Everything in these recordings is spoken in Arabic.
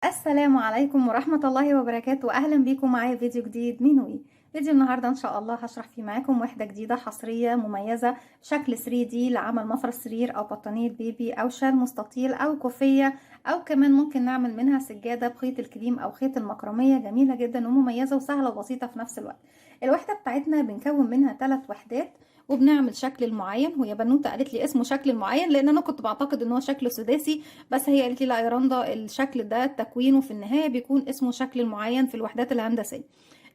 السلام عليكم ورحمة الله وبركاته. أهلا بيكم معايا فيديو جديد من وي. فيديو النهاردة إن شاء الله هشرح فيه معاكم وحدة جديدة حصرية مميزة بشكل 3D لعمل مفرش سرير أو بطانية بيبي أو شال مستطيل أو كوفية، أو كمان ممكن نعمل منها سجادة بخيط الكريم أو خيط المكرمية. جميلة جدا ومميزة وسهلة وبسيطة في نفس الوقت. الوحدة بتاعتنا بنكون منها 3 وحدات وبنعمل شكل معين، وهي بنوته قالت لي اسمه شكل معين لان انا كنت بعتقد ان هو شكل سداسي، بس هي قالت لي لا يا رندا، الشكل ده تكوينه في النهايه بيكون اسمه شكل معين في الوحدات الهندسيه.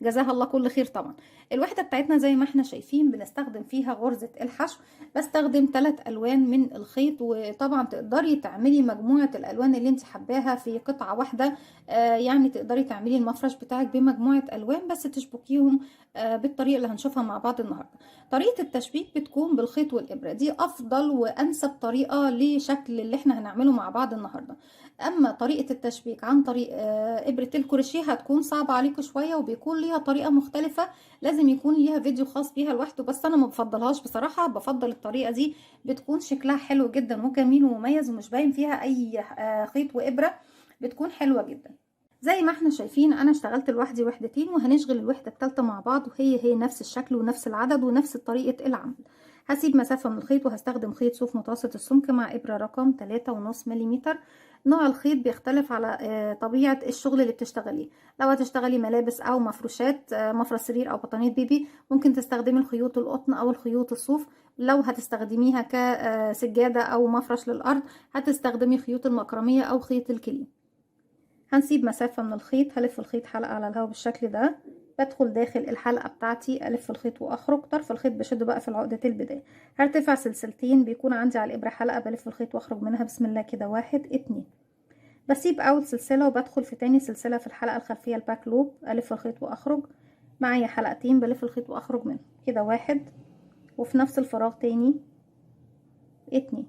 جزاها الله كل خير. طبعا الوحده بتاعتنا زي ما احنا شايفين بنستخدم فيها غرزه الحشو. بستخدم 3 الوان من الخيط، وطبعا تقدري تعملي مجموعه الالوان اللي انت حباها في قطعه واحده. يعني تقدري تعملي المفرش بتاعك بمجموعه الوان بس تشبكيهم بالطريقه اللي هنشوفها مع بعض النهارده. طريقة التشبيك بتكون بالخيط والإبرة، دي أفضل وأنسب طريقة لشكل اللي احنا هنعمله مع بعض النهاردة. أما طريقة التشبيك عن طريق إبرة الكروشيه هتكون صعبة عليكم شوية وبيكون ليها طريقة مختلفة، لازم يكون ليها فيديو خاص بيها لوحده، بس أنا ما بفضلهاش بصراحة. بفضل الطريقة دي، بتكون شكلها حلو جدا وجميل ومميز ومش باين فيها أي خيط وإبرة، بتكون حلوة جدا. زي ما احنا شايفين انا اشتغلت لوحدي وحدتين، وهنشغل الوحدة التالتة مع بعض، وهي نفس الشكل ونفس العدد ونفس طريقة العمل. هسيب مسافة من الخيط وهستخدم خيط صوف متوسط السمك مع ابرة رقم 3.5 ملم. نوع الخيط بيختلف على طبيعة الشغل اللي بتشتغليه. لو هتشتغلي ملابس او مفروشات، مفرش سرير او بطانية بيبي، ممكن تستخدمي الخيوط القطن او الخيوط الصوف. لو هتستخدميها كسجادة او مفرش للارض هتستخدمي خيوط المكرمية او خيط الكليم. هنسيب مسافة من الخيط، هلف الخيط حلقة على الهواء بالشكل ده. بدخل داخل الحلقة بتاعتي، ألف الخيط وأخرج. طرف الخيط بشده بقى في العقدة البداية. هرتفع سلسلتين، بيكون عندي على الإبرة حلقة بلف الخيط وأخرج منها بسم الله كده. 1 2. بسيب أول سلسلة وبدخل في تاني سلسلة في الحلقة الخلفية الباك لوب، ألف الخيط وأخرج. معايا حلقتين بلف الخيط وأخرج منها كده. 1 وفي نفس الفراغ تاني 2.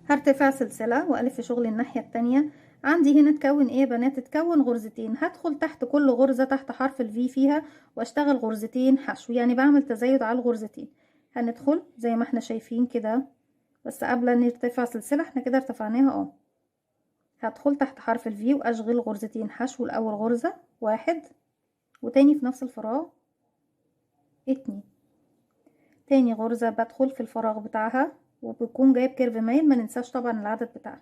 هرتفع سلسلة وألف شغل الناحية التانية. عندي هنا تكون ايه يا بنات؟ تكون غرزتين. هدخل تحت كل غرزة تحت حرف الفي فيها واشتغل غرزتين حشو، يعني بعمل تزايد على الغرزتين. هندخل زي ما احنا شايفين كده، بس قبل ان نرتفع سلسلة احنا كده ارتفعناها هدخل تحت حرف الفي واشغل غرزتين حشو. الاول غرزة 1 وتاني في نفس الفراغ 2. تاني غرزة بدخل في الفراغ بتاعها وبيكون جايب كيرف مايل، ما ننساش طبعا العدد بتاعها.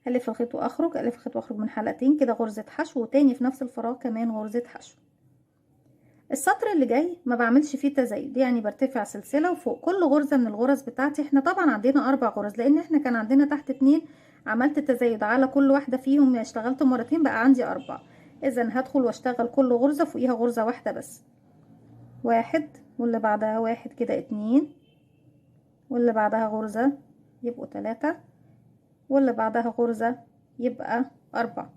هلف الخيط واخرج، الف الخيط واخرج من حلقتين كده غرزة حشو، وتاني في نفس الفراغ كمان غرزة حشو. السطر اللي جاي ما بعملش فيه تزايد، يعني برتفع سلسلة وفوق كل غرزة من الغرز بتاعتي. احنا طبعا عندنا 4 غرز لان احنا كان عندنا تحت 2، عملت تزايد على كل واحدة فيهم، اشتغلت مرتين بقى عندي 4. اذا هدخل واشتغل كل غرزة فوقيها غرزة واحدة بس. 1 واللي بعدها 1 كده 2 واللي بعدها غرزة يبقوا 3 واللي بعدها غرزة يبقى 4.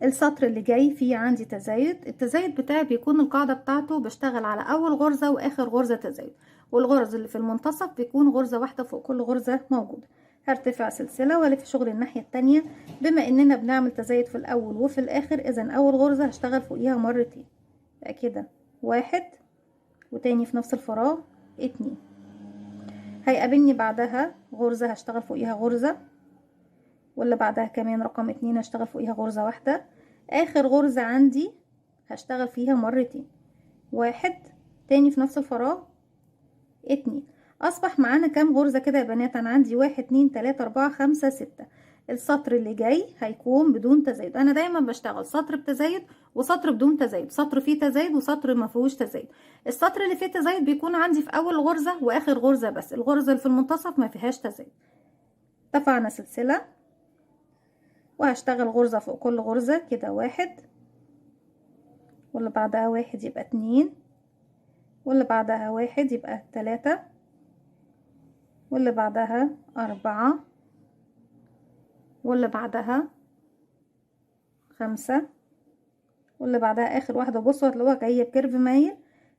السطر اللي جاي فيه عندي تزايد. التزايد بتاعي بيكون القاعدة بتاعته بشتغل على اول غرزة واخر غرزة تزايد، والغرز اللي في المنتصف بيكون غرزة واحدة فوق كل غرزة موجودة. هرتفع سلسلة والف شغل الناحية التانية. بما اننا بنعمل تزايد في الاول وفي الاخر، اذا اول غرزة هشتغل فوقيها مرتين. بقى كده 1 وتاني في نفس الفراغ 2. هيقابلني بعدها غرزة هشتغل فوقيها غرزة، واللي بعدها كمان رقم 2 هشتغل فوقيها غرزة واحدة. اخر غرزة عندي هشتغل فيها مرتين. 1 تاني في نفس الفراغ 2. اصبح معانا كام غرزة كده يا بنات؟ انا عندي 1 2 3 4 5 6. السطر اللي جاي هيكون بدون تزايد. انا دايما بشتغل سطر بتزايد وسطر بدون تزايد، سطر فيه تزايد وسطر ما فيهوش تزايد. السطر اللي فيه تزايد بيكون عندي في اول غرزة واخر غرزة بس، الغرزة اللي في المنتصف ما فيهاش تزايد. ارتفعنا سلسلة وهشتغل غرزة فوق كل غرزة كده. 1 واللي بعدها 1 يبقى 2 واللي بعدها 1 يبقى 3 واللي بعدها 4 واللي بعدها 5 واللي بعدها اخر واحدة. بصوا هتلاقوها جاية بكيرف مايل،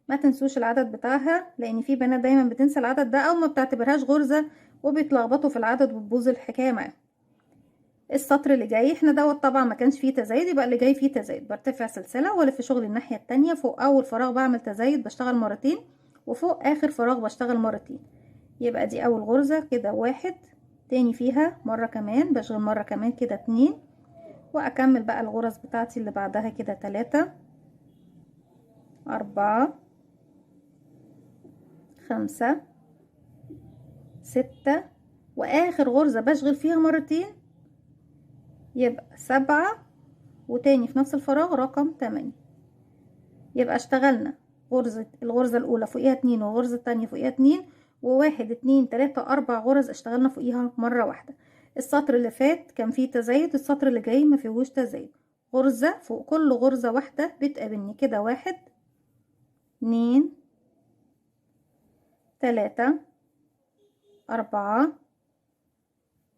ما تنسوش العدد بتاعها لان في بنات دايما بتنسى العدد ده او ما بتعتبرهاش غرزة وبيتلخبطوا في العدد وبتبوظ الحكاية معاهم. السطر اللي جاي احنا دوت طبعا ما كانش فيه تزايد، يبقى اللي جاي فيه تزايد. برتفع سلسله والف شغل الناحيه التانية. فوق اول فراغ بعمل تزايد بشتغل مرتين، وفوق اخر فراغ بشتغل مرتين. يبقى دي اول غرزه كده 1 تاني فيها مرة كمان، بشغل مرة كمان كده 2، واكمل بقى الغرز بتاعتي اللي بعدها كده 3 4 5 6، واخر غرزة بشغل فيها مرتين يبقى 7، وتاني في نفس الفراغ رقم 8. يبقى اشتغلنا الغرزة الاولى فوقيها 2، والغرزة التانية فوقيها 2، وواحد 2 3 4 غرز اشتغلنا فوقيها مرة واحدة. السطر اللي فات كان فيه تزايد، السطر اللي جاي ما فيهوش تزايد. غرزة فوق كل غرزة واحدة بتقابلني كده 1 2 3 4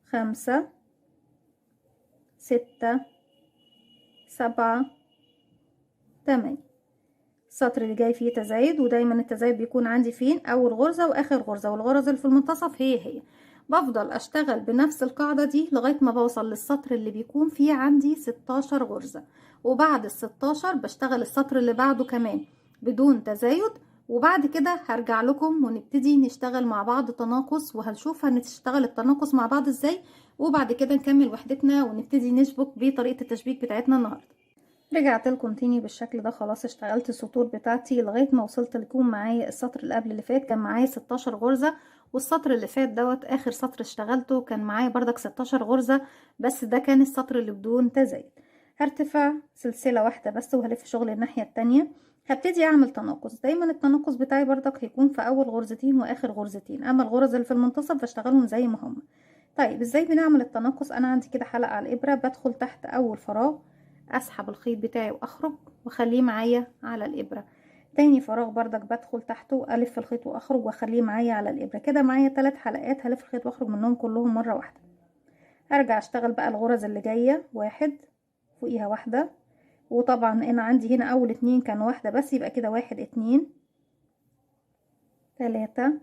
5 6 7 8. السطر اللي جاي فيه تزايد، ودايما التزايد بيكون عندي فين؟ اول غرزة واخر غرزة، والغرز اللي في المنتصف هي بفضل اشتغل بنفس القاعدة دي لغاية ما بوصل للسطر اللي بيكون فيه عندي 16 غرزة، وبعد ال16 بشتغل السطر اللي بعده كمان بدون تزايد، وبعد كده هرجع لكم ونبتدي نشتغل مع بعض تناقص، وهنشوف هنشتغل التناقص مع بعض ازاي، وبعد كده نكمل وحدتنا ونبتدي نشبك بطريقة التشبيك بتاعتنا النهاردة. رجعت لكم تاني بالشكل ده، خلاص اشتغلت السطور بتاعتي لغايه ما وصلت لكم معايا السطر اللي قبل اللي فات كان معايا 16 غرزه، والسطر اللي فات دوت اخر سطر اشتغلته كان معايا بردك 16 غرزه، بس ده كان السطر اللي بدون تزايد. هرتفع سلسله واحده بس وهلف شغل الناحيه التانية. هبتدي اعمل تناقص، دايما التناقص بتاعي بردك هيكون في اول غرزتين واخر غرزتين، اما الغرز اللي في المنتصف بشتغلهم زي ما هم. طيب ازاي بنعمل التناقص؟ انا عندي كده حلقه على الابره، بدخل تحت اول فراغ اسحب الخيط بتاعي واخرج واخليه معايا على الابره، تاني فراغ بردك بدخل تحته الف الخيط واخرج واخليه معايا على الابره، كده معايا 3 حلقات هلف الخيط واخرج منهم كلهم مره واحده. هرجع اشتغل بقى الغرز اللي جايه، واحد فوقيها واحده، وطبعا انا عندي هنا اول 2 كان واحده بس، يبقى كده 1 2 3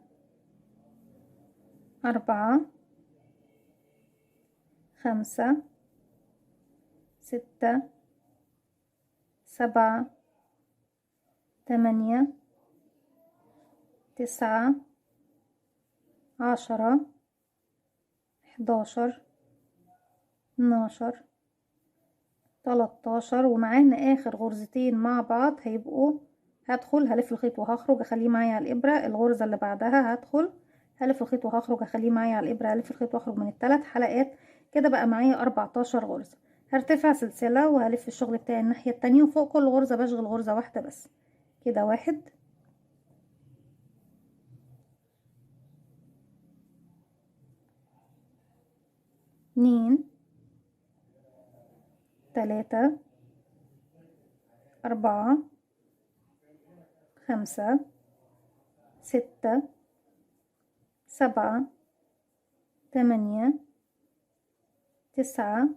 4 5 6 7 8 9 10 11 12 13، ومعانا اخر غرزتين مع بعض هيبقوا هدخل هلف الخيط وهخرج اخليه معايا على الابره، الغرزه اللي بعدها هدخل هلف الخيط وهخرج اخليه معايا على الابره، هلف الخيط واخرج من ال3 حلقات، كده بقى معايا 14 غرزه. هرتفع سلسله وهلف الشغل بتاعي الناحيه التانية، وفوق كل غرزه بشغل غرزه واحده بس، كده 1 2 3 4 5 6 7 8 9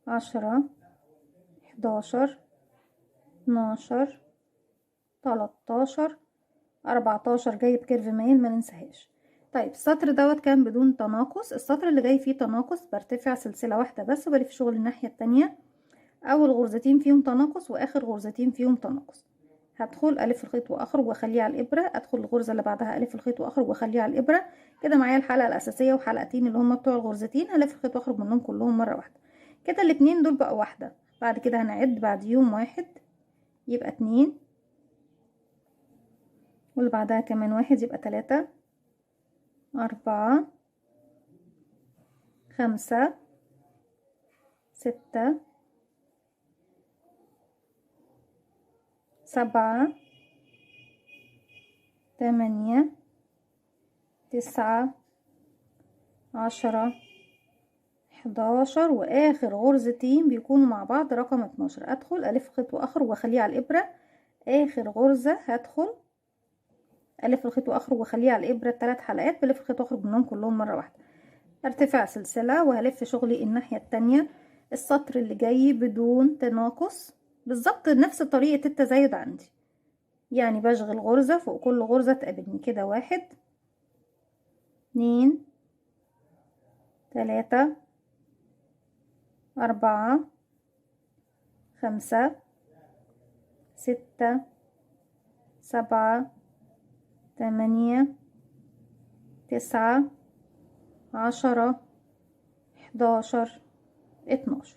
10 11 12 13 14، جايب كيرف مايل ما ننساهاش. طيب السطر دوت كان بدون تناقص، السطر اللي جاي فيه تناقص برتفع سلسله واحده بس وبلف شغل الناحيه التانية، اول غرزتين فيهم تناقص واخر غرزتين فيهم تناقص. هدخل الف الخيط واخرج واخليه على الابره، ادخل الغرزه اللي بعدها الف الخيط واخرج واخليه على الابره، كده معايا الحلقه الاساسيه وحلقتين اللي هما بتوع الغرزتين هلف الخيط واخرج منهم كلهم مره واحده، كده الاتنين دول بقوا واحده. بعد كده هنعد بعد يوم واحد يبقى 2، واللي بعدها كمان 1 يبقى 3 4 5 6 7 8 9 10 11، واخر غرزتين بيكونوا مع بعض رقم 12. ادخل الف خيط واخرج واخليه على الابره، اخر غرزه هدخل الف الخيط واخرج واخليه على الابره 3 حلقات، بلف الخيط واخرج منهم كلهم مره واحده. ارتفاع سلسله وهلف شغلي الناحيه التانية، السطر اللي جاي بدون تناقص بالظبط نفس طريقه التزايد عندي، يعني بشغل غرزه فوق كل غرزه تقابلني، كده 1 2 3 4 5 6 7 8 9 10 11 12.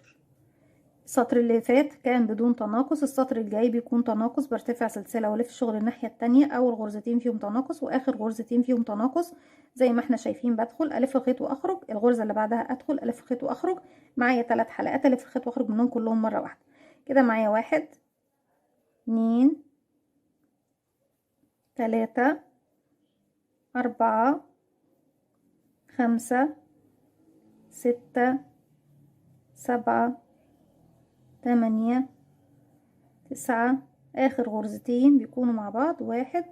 السطر اللي فات كان بدون تناقص، السطر الجاي بيكون تناقص. برتفع سلسلة والف الشغل الناحية التانية، اول غرزتين فيهم تناقص واخر غرزتين فيهم تناقص زي ما احنا شايفين. بدخل الف الخيط واخرج، الغرزة اللي بعدها ادخل الف الخيط واخرج. معايا 3 حلقات الف الخيط واخرج منهم كلهم مرة واحدة. كده معايا 1 2 3 4 5 6 7 8 9. اخر غرزتين بيكونوا مع بعض 1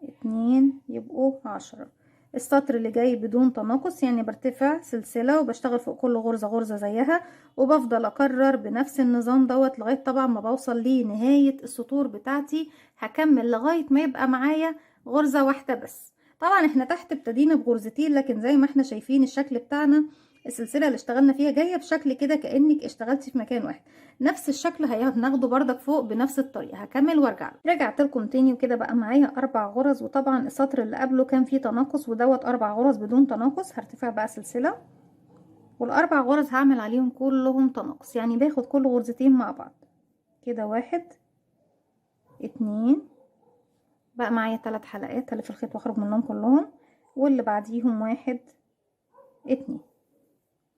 2 يبقوا 10. السطر اللي جاي بدون تناقص، يعني برتفع سلسلة وبشتغل فوق كل غرزة غرزة زيها، وبفضل اكرر بنفس النظام دوت لغاية طبعا ما بوصل لنهاية السطور بتاعتي. هكمل لغاية ما يبقى معايا غرزة واحدة بس. طبعا احنا تحت ابتدينا بغرزتين، لكن زي ما احنا شايفين الشكل بتاعنا السلسلة اللي اشتغلنا فيها جاية بشكل كده كأنك اشتغلتي في مكان واحد. نفس الشكل هناخده بردك فوق بنفس الطريقة. هكمل وارجع له. رجعت لكم تاني وكده بقى معايا 4 غرز، وطبعا السطر اللي قبله كان فيه تناقص ودوت 4 غرز بدون تناقص. هرتفع بقى سلسلة والاربع غرز هعمل عليهم كلهم تناقص، يعني باخد كل غرزتين مع بعض كده. 1 2 بقى معايا 3 حلقات الف الخيط واخرج منهم كلهم، واللي بعديهم 1 2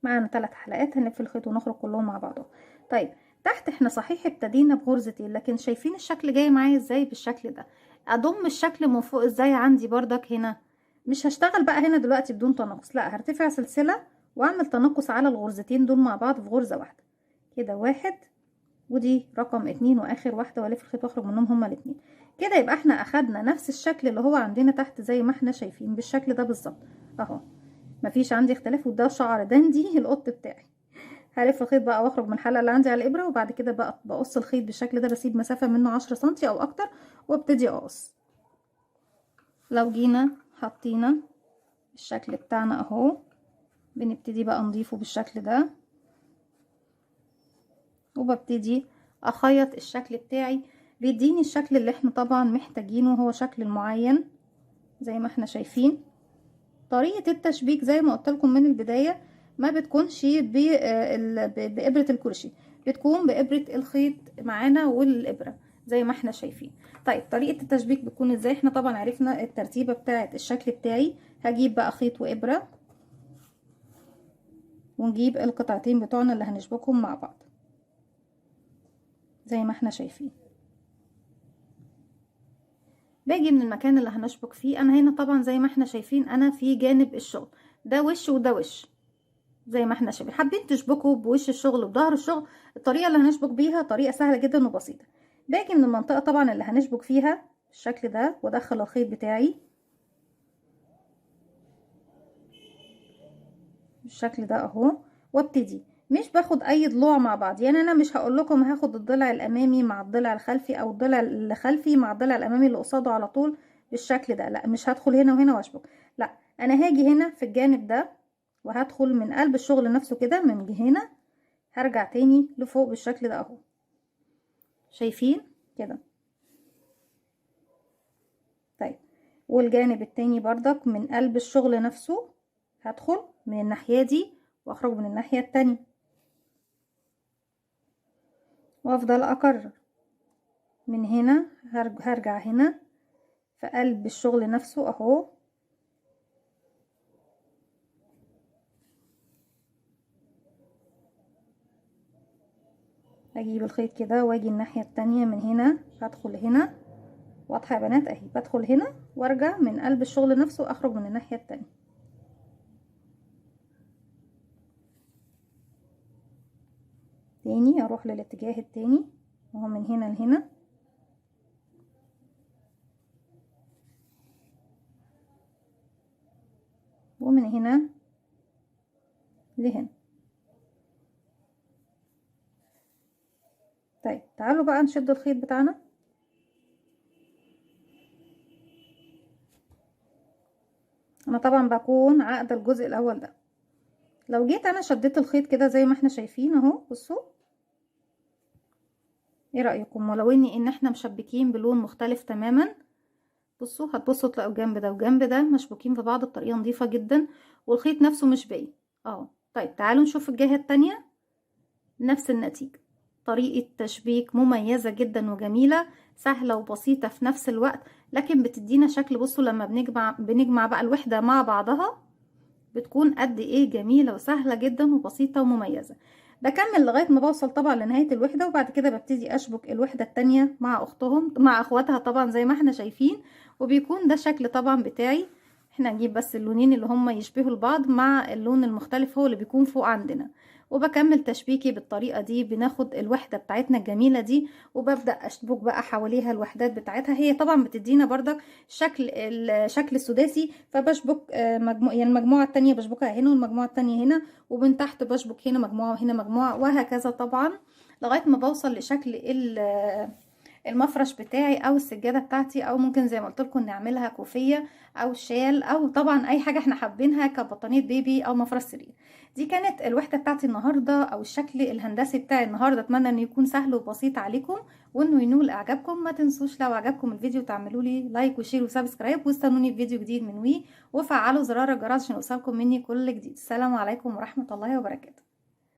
معانا 3 حلقات هنلف الخيط ونخرج كلهم مع بعضهم. طيب تحت احنا صحيح ابتدينا بغرزتين، لكن شايفين الشكل جاي معايا ازاي؟ بالشكل ده. اضم الشكل من فوق ازاي عندي بردك هنا؟ مش هشتغل بقى هنا دلوقتي بدون تناقص، لا هرتفع سلسلة واعمل تناقص على الغرزتين دول مع بعض في غرزة واحدة كده. 1 ودي رقم 2 واخر واحدة والف الخيط واخرج منهم هما الاتنين كده. يبقى احنا اخدنا نفس الشكل اللي هو عندنا تحت زي ما احنا شايفين بالشكل ده بالظبط اهو، مفيش عندي اختلاف. وده شعر دندي القط بتاعي. هلف الخيط بقى واخرج من الحلقه اللي عندي على الابره، وبعد كده بقى بقص الخيط بالشكل ده، بسيب مسافه منه 10 سنتي او اكتر وابتدي اقص. لو جينا حطينا الشكل بتاعنا اهو، بنبتدي بقى نضيفه بالشكل ده، وببتدي اخيط الشكل بتاعي. بيديني الشكل اللي احنا طبعا محتاجينه، هو شكل معين زي ما احنا شايفين. طريقة التشبيك زي ما قلت لكم من البداية ما بتكونش بإبرة الكروشيه، بتكون بإبرة الخيط معانا والإبرة زي ما احنا شايفين. طيب طريقة التشبيك بتكون ازاي؟ احنا طبعا عرفنا الترتيبة بتاعة الشكل بتاعي. هجيب بقى خيط وإبرة ونجيب القطعتين بتوعنا اللي هنشبكهم مع بعض زي ما احنا شايفين. باجي من المكان اللي هنشبك فيه. انا هنا طبعا زي ما احنا شايفين انا في جانب الشغل ده وش وده وش زي ما احنا شايفين. حابين تشبكوا بوش الشغل وبظهر الشغل، الطريقه اللي هنشبك بيها طريقه سهله جدا وبسيطه. باجي من المنطقه طبعا اللي هنشبك فيها بالشكل ده وادخل الخيط بتاعي بالشكل ده اهو، وابتدي مش باخد اي ضلوع مع بعض. يعني انا مش هقول لكم هاخد الضلع الامامي مع الضلع الخلفي او الضلع اللي خلفي مع الضلع الامامي اللي قصاده على طول بالشكل ده، لا مش هدخل هنا وهنا واشبك، لا انا هاجي هنا في الجانب ده وهدخل من قلب الشغل نفسه كده من هنا، هرجع تاني لفوق بالشكل ده اهو، شايفين كده. طيب والجانب التاني بردك من قلب الشغل نفسه هدخل من الناحية دي واخرج من الناحية التانية وافضل اكرر من هنا. هرجع هنا في قلب الشغل نفسه اهو، اجيب الخيط كده واجي الناحية التانية من هنا، هدخل هنا. واضحة يا بنات اهي، بدخل هنا وارجع من قلب الشغل نفسه واخرج من الناحية التانية تاني، اروح للاتجاه التاني وهو من هنا لهنا، ومن هنا لهنا. طيب تعالوا بقى نشد الخيط بتاعنا. انا طبعا بكون عقد الجزء الاول ده. لو جيت انا شديت الخيط كده زي ما احنا شايفين اهو، بصوا ايه رأيكم؟ ولو ان احنا مشبكين بلون مختلف تماما، بصوا هتبصوا تلاقوا الجنب ده وجنب ده مشبوكين في بعض بطريقة نظيفة جدا، والخيط نفسه مش باين اهو. طيب تعالوا نشوف الجهة التانية، نفس النتيجة. طريقة تشبيك مميزة جدا وجميلة، سهلة وبسيطة في نفس الوقت، لكن بتدينا شكل. بصوا لما بنجمع بقى الوحدة مع بعضها بتكون قد ايه جميلة وسهلة جدا وبسيطة ومميزة. بكمل لغاية ما بوصل طبعا لنهاية الوحدة، وبعد كده ببتدي اشبك الوحدة التانية مع اخواتها طبعا زي ما احنا شايفين. وبيكون ده شكل طبعا بتاعي. احنا نجيب بس اللونين اللي هما يشبهوا البعض مع اللون المختلف هو اللي بيكون فوق عندنا، وبكمل تشبيكي بالطريقة دي. بناخد الوحدة بتاعتنا الجميلة دي وببدأ اشبك بقى حواليها الوحدات بتاعتها. هي طبعا بتدينا برضك الشكل السداسي. فبشبك يعني المجموعة التانية بشبكها هنا والمجموعة التانية هنا، ومن تحت بشبك هنا مجموعة وهنا مجموعة، وهكذا طبعا لغاية ما بوصل لشكل المفرش بتاعي او السجادة بتاعتي، او ممكن زي ما قلت لكم نعملها كوفية او شال، او طبعا اي حاجة احنا حابينها كبطانية بيبي او مفرش سرير. دي كانت الوحدة بتاعتي النهاردة، او الشكل الهندسي بتاعي النهاردة. اتمنى انه يكون سهل وبسيط عليكم وانه ينول اعجابكم. ما تنسوش لو عجبكم الفيديو تعملوا لي لايك وشير وسبسكرايب، واستنوني في فيديو جديد من وفعلوا زرار الجرس عشان يوصلكم مني كل جديد. السلام عليكم ورحمة الله وبركاته.